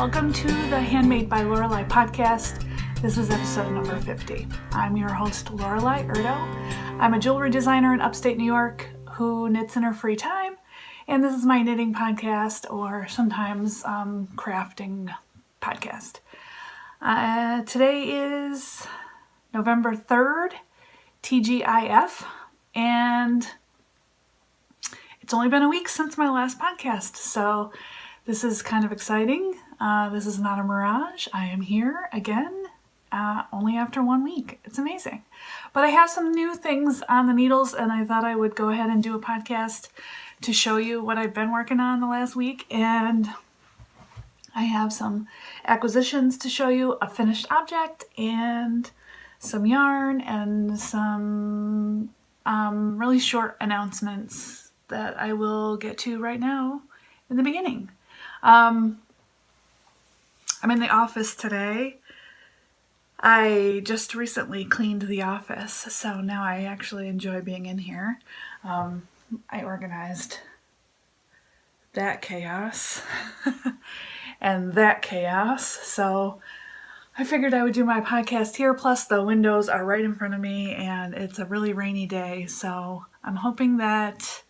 Welcome to the Handmade by Lorelei podcast. This is episode number 50. I'm your host, Lorelei Erdo. I'm a jewelry designer in upstate New York who knits in her free time, and this is my knitting podcast, or sometimes crafting podcast. Today is November 3rd, TGIF, and it's only been a week since my last podcast, so this is kind of exciting. This is not a mirage. I am here again, only after 1 week. It's amazing. But I have some new things on the needles, and I thought I would go ahead and do a podcast to show you what I've been working on the last week. And I have some acquisitions to show you, a finished object, and some yarn, and some really short announcements that I will get to right now in the beginning. I'm in the office today. I just recently cleaned the office, so now I actually enjoy being in here. I organized that chaos and that chaos, so I figured I would do my podcast here, plus the windows are right in front of me and it's a really rainy day, so I'm hoping that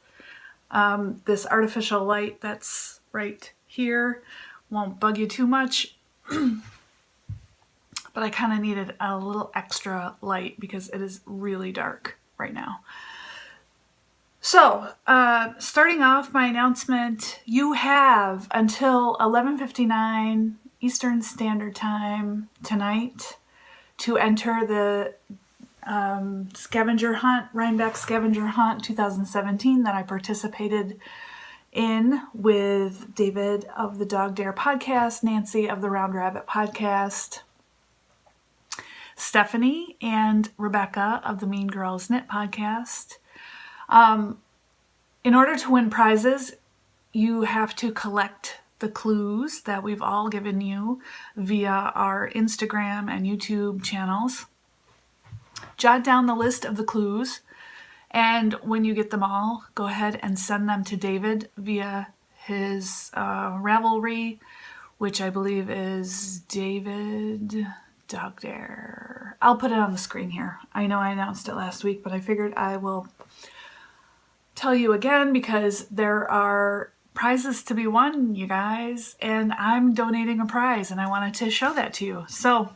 this artificial light that's right here won't bug you too much. But I kind of needed a little extra light because it is really dark right now. So, starting off my announcement, you have until 11:59 Eastern Standard Time tonight to enter the scavenger hunt, Rhinebeck Scavenger Hunt 2017 that I participated in with David of the Dog Dare podcast, Nancy of the Round Rabbit podcast, Stephanie and Rebecca of the Mean Girls Knit podcast. In order to win prizes, you have to collect the clues that we've all given you via our Instagram and YouTube channels. Jot down the list of the clues, and when you get them all, go ahead and send them to David via his Ravelry, which I believe is David Dog Dare. I'll put it on the screen here. I know I announced it last week, but I figured I will tell you again because there are prizes to be won, you guys, and I'm donating a prize, and I wanted to show that to you. So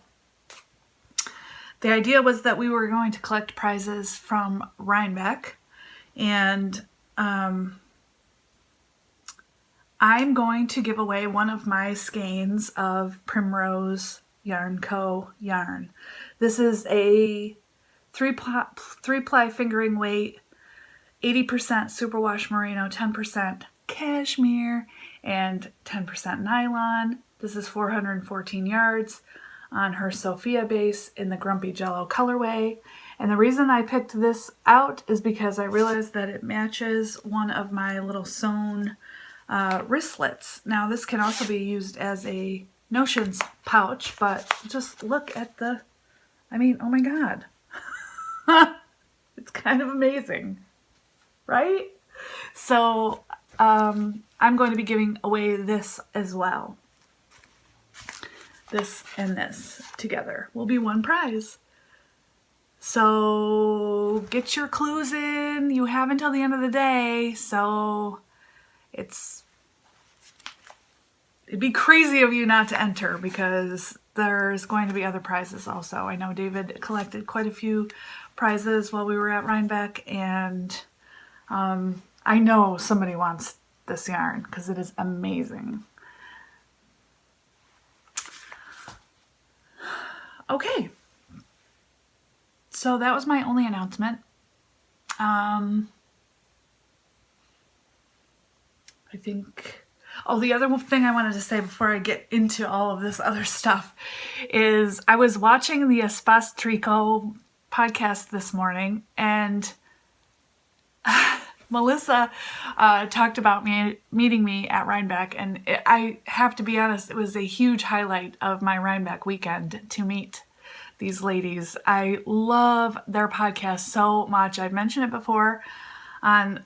the idea was that we were going to collect prizes from Rhinebeck, and I'm going to give away one of my skeins of Primrose Yarn Co. yarn. This is a three-ply fingering weight, 80% superwash merino, 10% cashmere, and 10% nylon. This is 414 yards on her Sophia base in the Grumpy Jello colorway. And the reason I picked this out is because I realized that it matches one of my little sewn wristlets. Now this can also be used as a notions pouch, but just look at oh my God. It's kind of amazing, right? So I'm going to be giving away this as well. This and this together will be one prize. So get your clues in. You have until the end of the day, so it'd be crazy of you not to enter because there's going to be other prizes also. I know David collected quite a few prizes while we were at Rhinebeck, and I know somebody wants this yarn because it is amazing. Okay, so that was my only announcement. I think, the other thing I wanted to say before I get into all of this other stuff is I was watching the Espace Tricot podcast this morning, and Melissa talked about meeting me at Rhinebeck, and I have to be honest, it was a huge highlight of my Rhinebeck weekend to meet these ladies. I love their podcast so much. I've mentioned it before on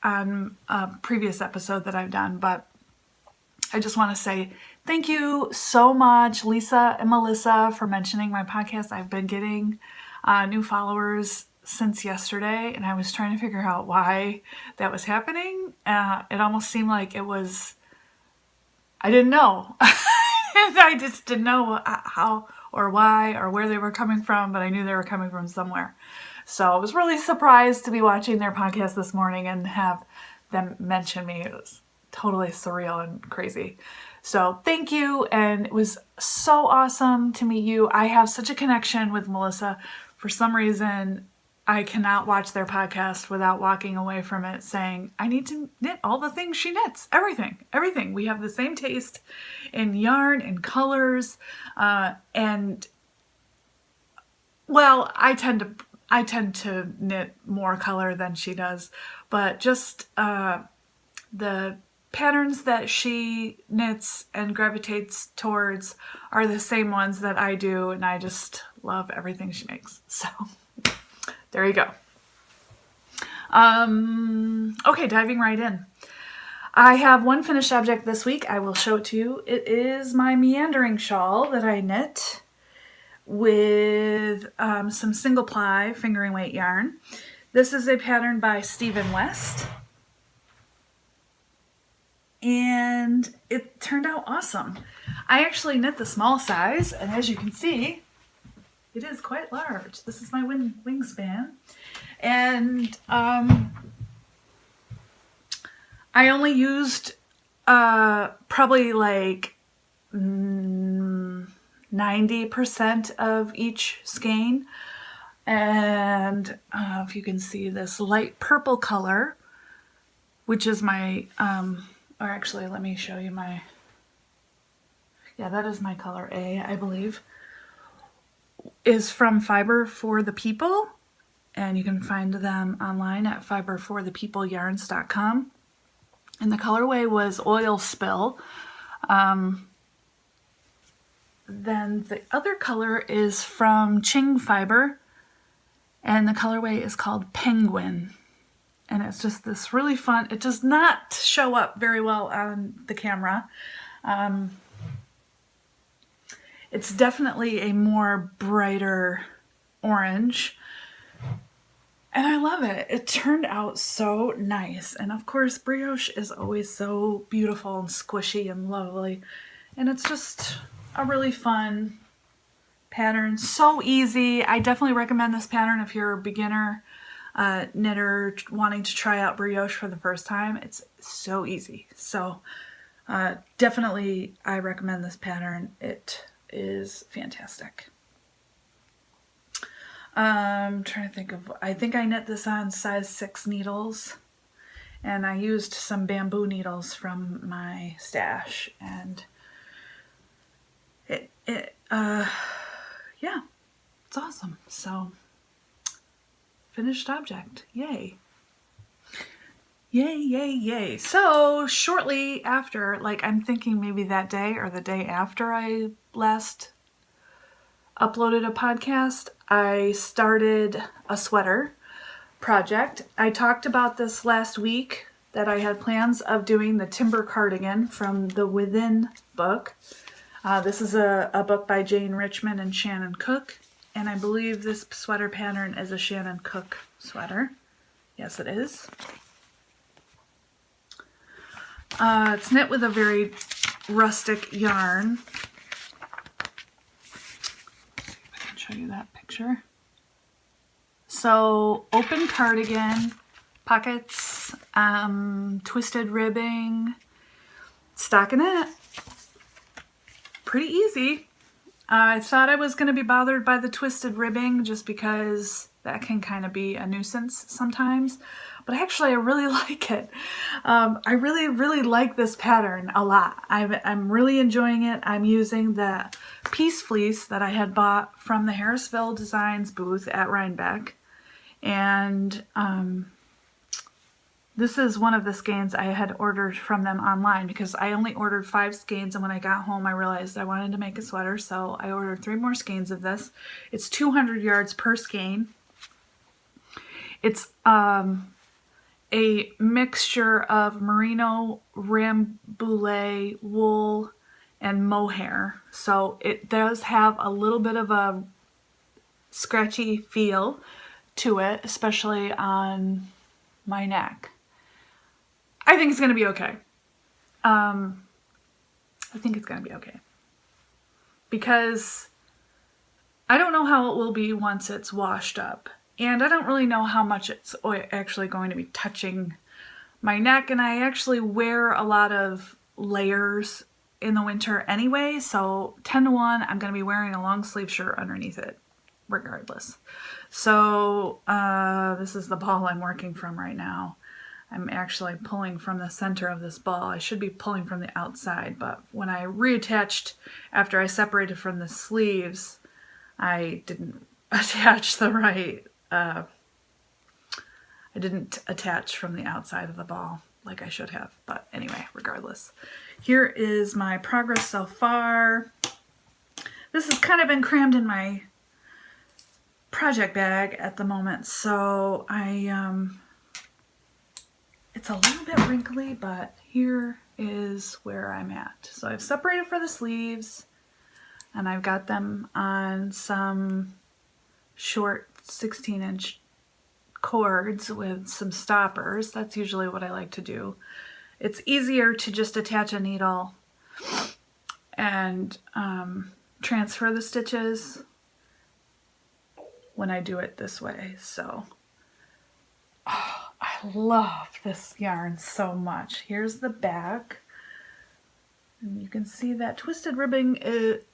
a previous episode that I've done, but I just want to say Thank you so much, Lisa and Melissa, for mentioning my podcast. I've been getting new followers since yesterday, and I was trying to figure out why that was happening. It almost seemed like it was, I didn't know. I just didn't know how or why or where they were coming from, but I knew they were coming from somewhere. So I was really surprised to be watching their podcast this morning and have them mention me. It was totally surreal and crazy. So thank you, and it was so awesome to meet you. I have such a connection with Melissa. For some reason, I cannot watch their podcast without walking away from it saying, I need to knit all the things she knits. Everything. We have the same taste in yarn and colors. And well, I tend to knit more color than she does, but just the patterns that she knits and gravitates towards are the same ones that I do, and I just love everything she makes. So there you go. Okay, diving right in. I have one finished object this week. I will show it to you. It is my meandering shawl that I knit with some single ply fingering weight yarn. This is a pattern by Stephen West, and it turned out awesome. I actually knit the small size, and as you can see, it is quite large. This is my wingspan, and I only used probably like 90% of each skein. And if you can see this light purple color, which is my, or actually let me show you my, yeah, that is my color A, I believe, is from Fiber for the People. And you can find them online at fiberforthepeopleyarns.com. And the colorway was Oil Spill. Then the other color is from Ching Fiber, and the colorway is called Penguin. And it's just this really fun, it does not show up very well on the camera. It's definitely a more brighter orange, and I love it. It turned out so nice. And of course, brioche is always so beautiful and squishy and lovely. And it's just a really fun pattern. So easy. I definitely recommend this pattern if you're a beginner knitter wanting to try out brioche for the first time. It's so easy. So definitely I recommend this pattern. It is fantastic. I'm trying to think of, I think I knit this on size 6 needles, and I used some bamboo needles from my stash, and yeah, it's awesome. So finished object, yay. Yay, yay, yay. So shortly after, like I'm thinking maybe that day or the day after I last uploaded a podcast, I started a sweater project. I talked about this last week, that I had plans of doing the Timber Cardigan from the Within book. This is a book by Jane Richmond and Shannon Cook, and I believe this sweater pattern is a Shannon Cook sweater. Yes, it is. It's knit with a very rustic yarn. Show you that picture. So open cardigan, pockets, twisted ribbing, stockinette. Pretty easy. I thought I was going to be bothered by the twisted ribbing just because that can kind of be a nuisance sometimes, but actually I really like it. I really like this pattern a lot. I'm really enjoying it. I'm using the piece fleece that I had bought from the Harrisville Designs booth at Rhinebeck, and this is one of the skeins I had ordered from them online because I only ordered 5 skeins, and when I got home I realized I wanted to make a sweater, so I ordered 3 more skeins of this. It's 200 yards per skein. It's a mixture of merino, rambouillet, wool, and mohair. So it does have a little bit of a scratchy feel to it, especially on my neck. I think it's going to be okay. I think it's going to be okay. Because I don't know how it will be once it's washed up. And I don't really know how much it's actually going to be touching my neck. And I actually wear a lot of layers in the winter anyway. So 10 to 1, I'm going to be wearing a long sleeve shirt underneath it regardless. So this is the ball I'm working from right now. I'm actually pulling from the center of this ball. I should be pulling from the outside, but when I reattached after I separated from the sleeves, I didn't attach the right, I didn't attach from the outside of the ball like I should have. But anyway, regardless. Here is my progress so far. This has kind of been crammed in my project bag at the moment, so it's a little bit wrinkly, but here is where I'm at. So I've separated for the sleeves, and I've got them on some short 16-inch cords with some stoppers. That's usually what I like to do. It's easier to just attach a needle and transfer the stitches when I do it this way. So I love this yarn so much. Here's the back, and you can see that twisted ribbing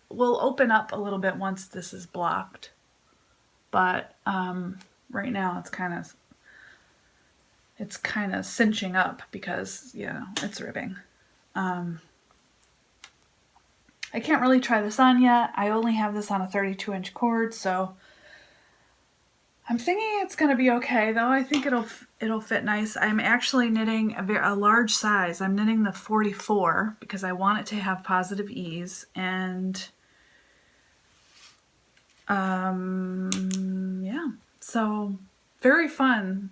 will open up a little bit once this is blocked, but right now it's kind of cinching up because, you know, it's ribbing. I can't really try this on yet. I only have this on a 32-inch cord, so I'm thinking it's going to be okay, though. I think it'll fit nice. I'm actually knitting a large size. I'm knitting the 44 because I want it to have positive ease, and yeah, so very fun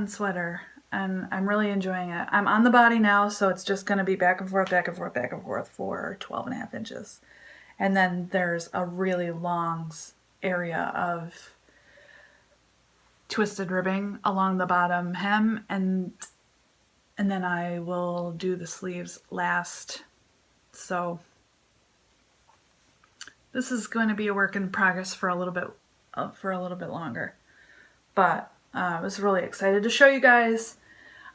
sweater, and I'm really enjoying it. I'm on the body now, so it's just going to be back and forth, back and forth, back and forth for 12.5 inches. And then there's a really long area of twisted ribbing along the bottom hem, and then I will do the sleeves last. So this is going to be a work in progress for a little bit longer, but I was really excited to show you guys.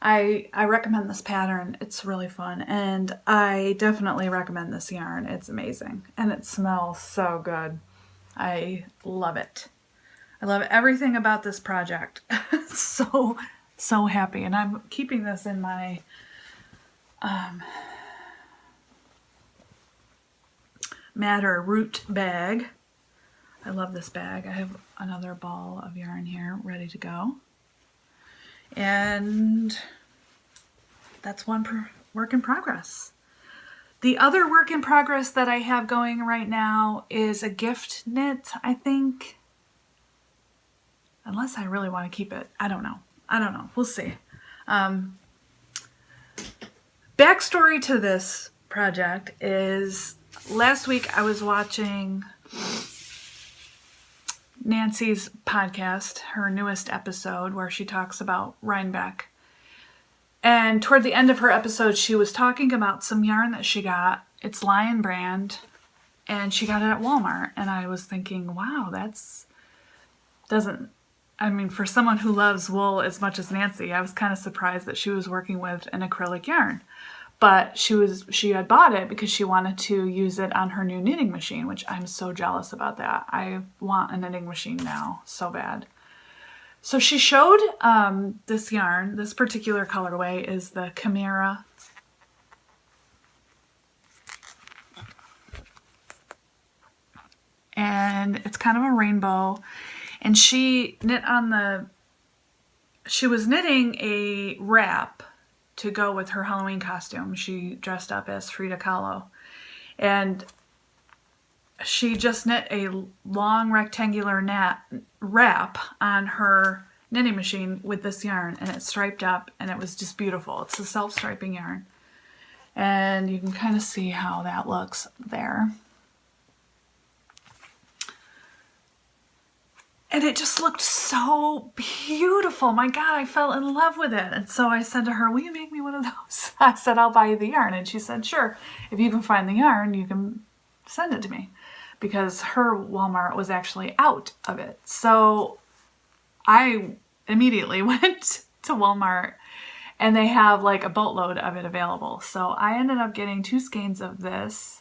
I recommend this pattern. It's really fun, and I definitely recommend this yarn. It's amazing, and it smells so good. I love it. I love everything about this project. So happy. And I'm keeping this in my Matter Root bag. I love this bag. I have another ball of yarn here ready to go. And that's one work in progress. The other work in progress that I have going right now is a gift knit, I think. Unless I really want to keep it. I don't know. We'll see. Backstory to this project is last week I was watching Nancy's podcast, her newest episode, where she talks about Rhinebeck. And toward the end of her episode, she was talking about some yarn that she got. It's Lion brand, and she got it at Walmart. And I was thinking, wow, for someone who loves wool as much as Nancy, I was kind of surprised that she was working with an acrylic yarn. But she had bought it because she wanted to use it on her new knitting machine, which I'm so jealous about that. I want a knitting machine now so bad. So she showed this yarn. This particular colorway is the Chimera. And it's kind of a rainbow. And she was knitting a wrap to go with her Halloween costume. She dressed up as Frida Kahlo. And she just knit a long rectangular wrap on her knitting machine with this yarn, and it striped up, and it was just beautiful. It's a self-striping yarn. And you can kind of see how that looks there. And it just looked so beautiful. My God, I fell in love with it. And so I said to her, will you make me one of those? I said, I'll buy you the yarn. And she said, sure. If you can find the yarn, you can send it to me. Because her Walmart was actually out of it. So I immediately went to Walmart and they have like a boatload of it available. So I ended up getting 2 skeins of this.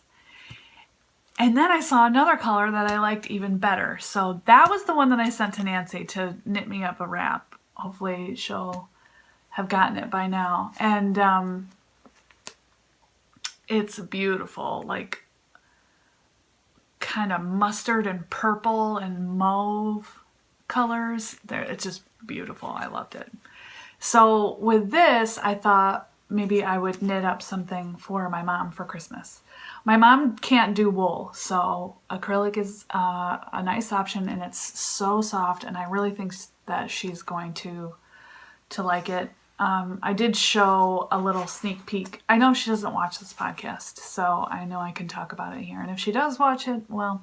And then I saw another color that I liked even better. So that was the one that I sent to Nancy to knit me up a wrap. Hopefully she'll have gotten it by now. And it's beautiful, like kind of mustard and purple and mauve colors. It's just beautiful. I loved it. So with this, I thought maybe I would knit up something for my mom for Christmas. My mom can't do wool, so acrylic is a nice option, and it's so soft, and I really think that she's going to like it. I did show a little sneak peek. I know she doesn't watch this podcast, so I know I can talk about it here. And if she does watch it, well,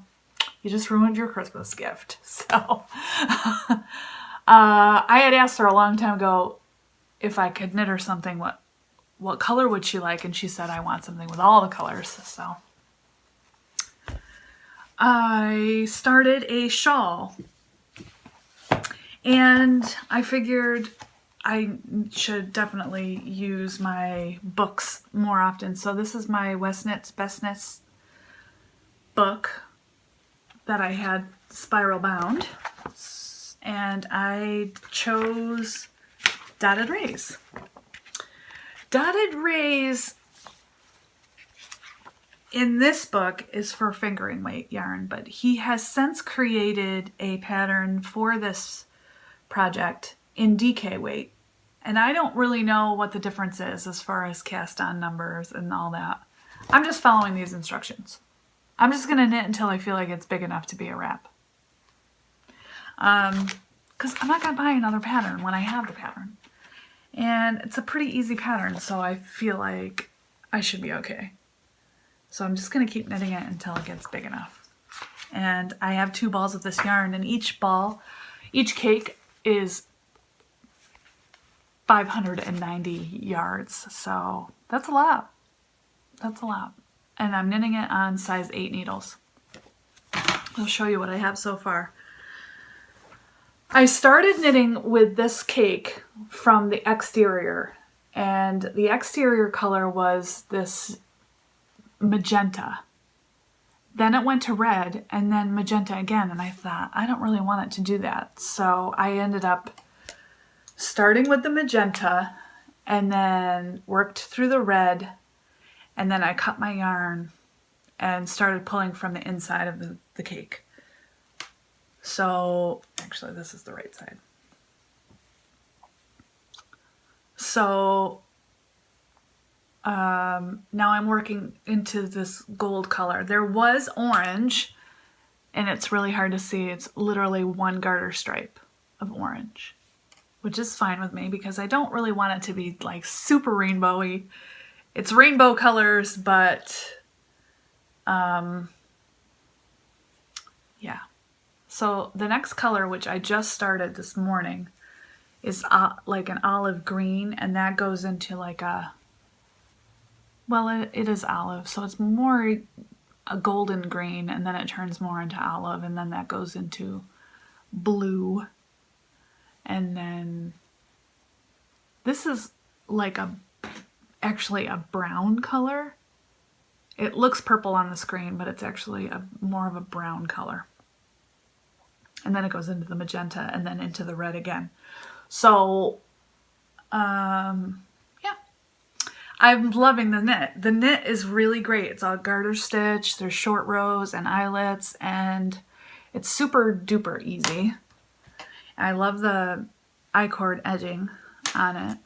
you just ruined your Christmas gift. So I had asked her a long time ago if I could knit her something, what color would she like? And she said, I want something with all the colors. So I started a shawl, and I figured I should definitely use my books more often. So this is my West Knits Best Knits book that I had spiral bound, and I chose Dotted Rays. Dotted Rays in this book is for fingering weight yarn, but he has since created a pattern for this project in DK weight. And I don't really know what the difference is as far as cast on numbers and all that. I'm just following these instructions. I'm just going to knit until I feel like it's big enough to be a wrap. Because I'm not going to buy another pattern when I have the pattern. And it's a pretty easy pattern, so I feel like I should be okay. So I'm just going to keep knitting it until it gets big enough. And I have 2 balls of this yarn, and each cake is 590 yards. So that's a lot. That's a lot. And I'm knitting it on size 8 needles. I'll show you what I have so far. I started knitting with this cake from the exterior, and the exterior color was this magenta. Then it went to red, and then magenta again, and I thought, I don't really want it to do that. So I ended up starting with the magenta, and then worked through the red, and then I cut my yarn and started pulling from the inside of the cake. So, actually this is the right side. So, now I'm working into this gold color. There was orange, and it's really hard to see. It's literally 1 garter stripe of orange, which is fine with me because I don't really want it to be like super rainbowy. It's rainbow colors, but yeah. So the next color, which I just started this morning, is like an olive green, and that goes into like a, well, it is olive, so it's more a golden green, and then it turns more into olive, and then that goes into blue. And then this is like actually a brown color. It looks purple on the screen, but it's actually more of a brown color. And then it goes into the magenta and then into the red again. So, yeah. I'm loving the knit. The knit is really great. It's all garter stitch. There's short rows and eyelets, and it's super duper easy. I love the I-cord edging on it.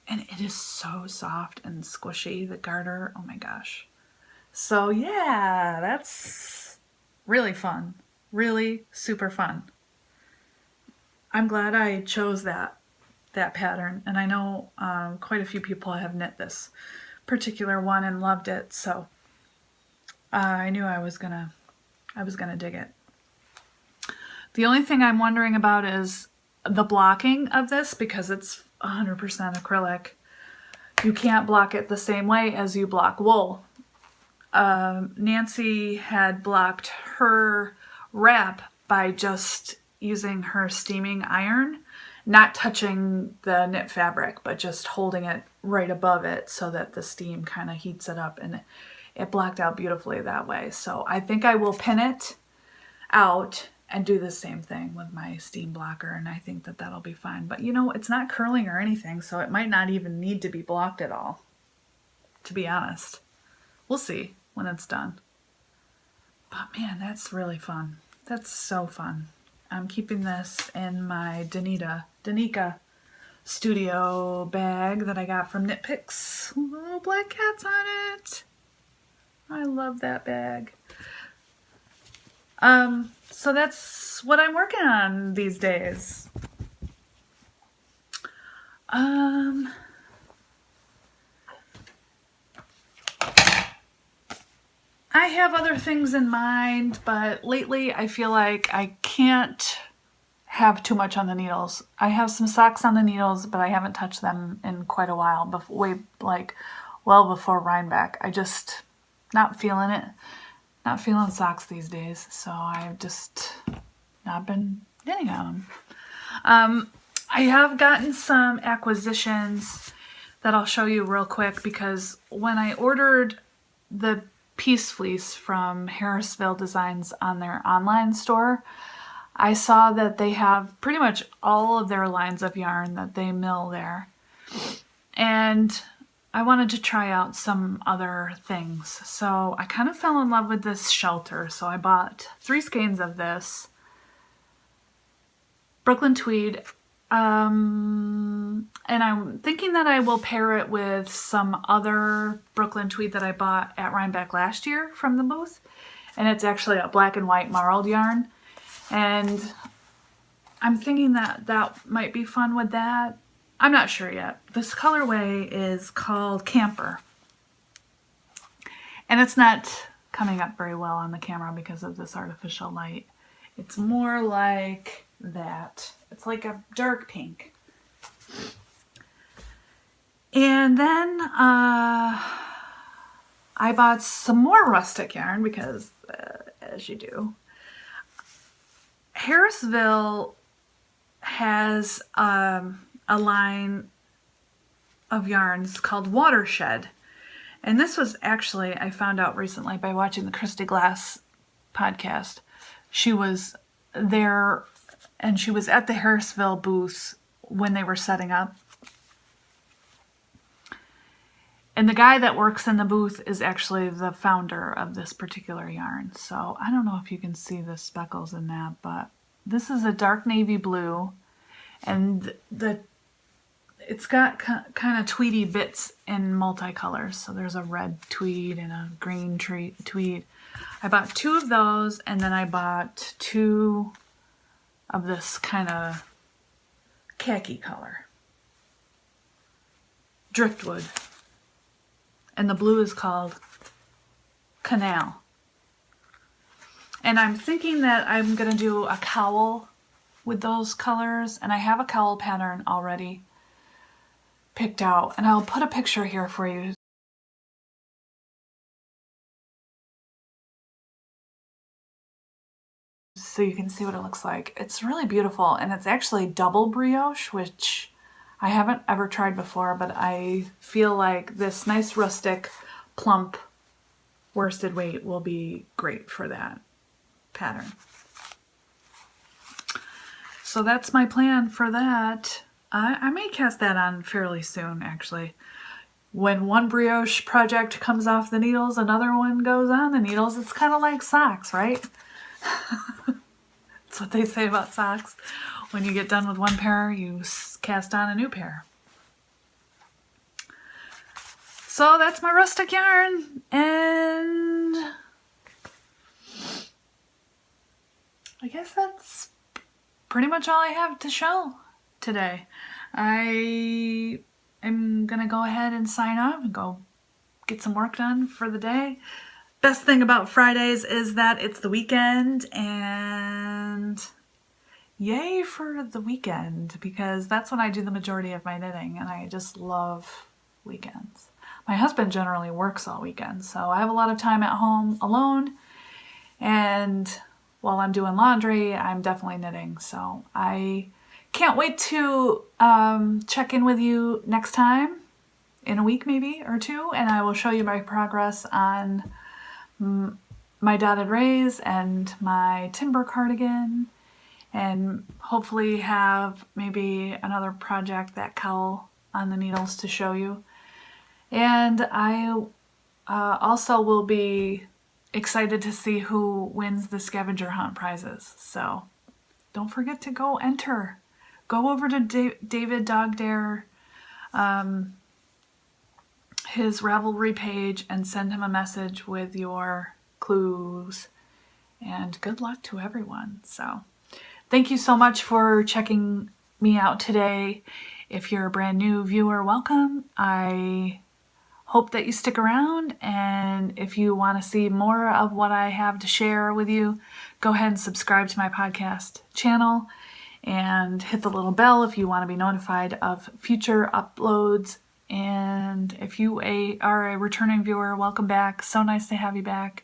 And it is so soft and squishy, the garter. Oh my gosh. So yeah, that's really fun. Really super fun. I'm glad I chose that. that pattern, and I know quite a few people have knit this particular one and loved it, so I knew I was gonna dig it. The only thing I'm wondering about is the blocking of this, because it's 100% acrylic. You can't block it the same way as you block wool. Nancy had blocked her wrap by just using her steaming iron, not touching the knit fabric, but just holding it right above it so that the steam kind of heats it up, and it blocked out beautifully that way. So I think I will pin it out and do the same thing with my steam blocker, and I think that that'll be fine. But you know, it's not curling or anything, so it might not even need to be blocked at all, to be honest. We'll see when it's done. But man, that's really fun. That's so fun. I'm keeping this in my Danica Studio bag that I got from Knit Picks. Little black cats on it. I love that bag. So that's what I'm working on these days. I have other things in mind, but lately I feel like I can't have too much on the needles. I have some socks on the needles, but I haven't touched them in quite a while, well before Rhinebeck. I just not feeling it. Not feeling socks these days, so I've just not been knitting on them. I have gotten some acquisitions that I'll show you real quick, because when I ordered the Peace Fleece from Harrisville Designs on their online store, I saw that they have pretty much all of their lines of yarn that they mill there. And I wanted to try out some other things. So I kind of fell in love with this shelter. So I bought 3 skeins of this Brooklyn tweed. And I'm thinking that I will pair it with some other Brooklyn tweed that I bought at Rhinebeck last year from the booth. And it's actually a black and white marled yarn. And I'm thinking that that might be fun with that. I'm not sure yet. This colorway is called Camper. And it's not coming up very well on the camera because of this artificial light. It's more like that. It's like a dark pink. And then I bought some more rustic yarn because, as you do, Harrisville has a line of yarns called Watershed. And this was actually, I found out recently by watching the Christy Glass podcast. She was there and she was at the Harrisville booth when they were setting up. And the guy that works in the booth is actually the founder of this particular yarn. So I don't know if you can see the speckles in that, but this is a dark navy blue, and it's got kind of tweedy bits in multicolors. So there's a red tweed and a green tweed. I bought 2 of those, and then I bought 2 of this kind of khaki color, driftwood. And the blue is called Canal. And I'm thinking that I'm going to do a cowl with those colors. And I have a cowl pattern already picked out. And I'll put a picture here for you so you can see what it looks like. It's really beautiful. And it's actually double brioche, which I haven't ever tried before, but I feel like this nice rustic, plump worsted weight will be great for that pattern. So that's my plan for that. I may cast that on fairly soon, actually. When one brioche project comes off the needles, another one goes on the needles. It's kind of like socks, right? That's what they say about socks. When you get done with one pair, you cast on a new pair. So that's my rustic yarn, and I guess that's pretty much all I have to show today. I am gonna go ahead and sign off and go get some work done for the day. Best thing about Fridays is that it's the weekend, and yay for the weekend, because that's when I do the majority of my knitting, and I just love weekends. My husband generally works all weekend, so I have a lot of time at home alone, and while I'm doing laundry, I'm definitely knitting. So I can't wait to check in with you next time, in a week maybe or two, and I will show you my progress on my dotted rays and my timber cardigan, and hopefully have maybe another project, that cowl on the needles, to show you. And I also will be excited to see who wins the scavenger hunt prizes. So don't forget to go enter. Go over to David Dogdare, his Ravelry page, and send him a message with your clues. And good luck to everyone. So thank you so much for checking me out today. If you're a brand new viewer, welcome. I hope that you stick around, and if you want to see more of what I have to share with you, go ahead and subscribe to my podcast channel and hit the little bell if you want to be notified of future uploads. And if you are a returning viewer, welcome back. So nice to have you back.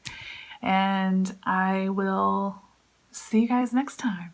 And I will see you guys next time.